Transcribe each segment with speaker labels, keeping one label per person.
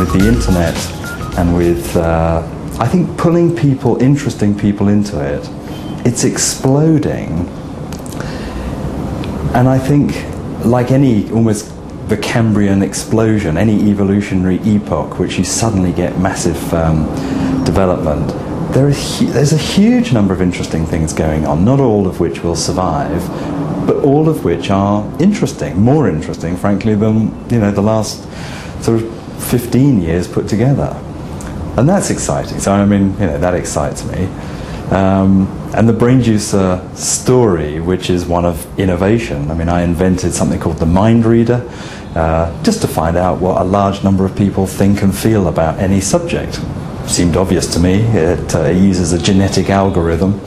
Speaker 1: with the internet and with, I think, pulling people, interesting people into it, it's exploding. And I think, like any, almost the Cambrian explosion, any evolutionary epoch which you suddenly get massive development, there's a huge number of interesting things going on, not all of which will survive, but all of which are interesting, more interesting, frankly, than the last sort of 15 years put together. And that's exciting. So I mean, that excites me. And the Brainjuicer story, which is one of innovation. I mean, I invented something called the Mind Reader, just to find out what a large number of people think and feel about any subject. Seemed obvious to me. It uses a genetic algorithm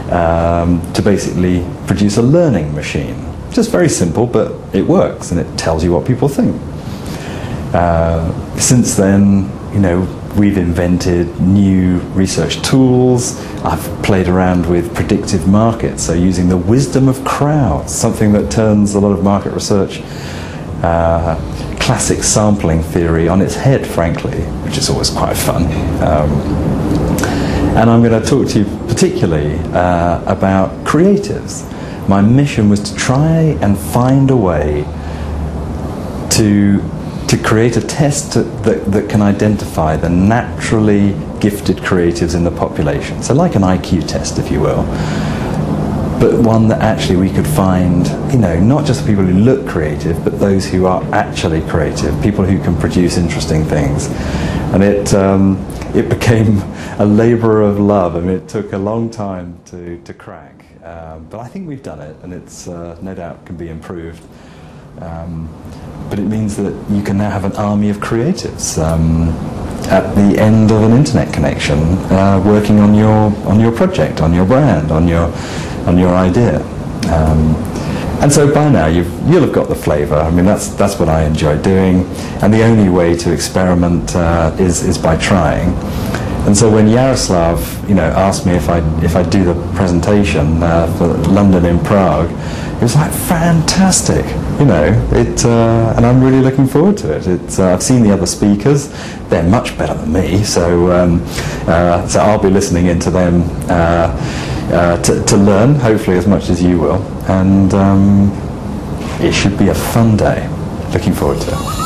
Speaker 1: to basically produce a learning machine. Just very simple, but it works, and it tells you what people think. Since then, we've invented new research tools. I've played around with predictive markets, so using the wisdom of crowds, something that turns a lot of market research, classic sampling theory on its head, frankly, which is always quite fun. And I'm going to talk to you particularly about creatives. My mission was to try and find a way to create a test that can identify the naturally gifted creatives in the population. So like an IQ test, if you will, but one that actually we could find, not just people who look creative, but those who are actually creative, people who can produce interesting things. And it became a labour of love. I mean, it took a long time to crack, but I think we've done it, and it's no doubt can be improved. But it means that you can now have an army of creatives at the end of an internet connection, working on your project, on your brand, on your idea. And so by now you'll have got the flavour. I mean, that's what I enjoy doing, and the only way to experiment is by trying. And so when Yaroslav, asked me if I'd do the presentation for London in Prague, it was like fantastic, and I'm really looking forward to it. I've seen the other speakers; they're much better than me, so I'll be listening into them to learn, hopefully as much as you will, and it should be a fun day. Looking forward to it.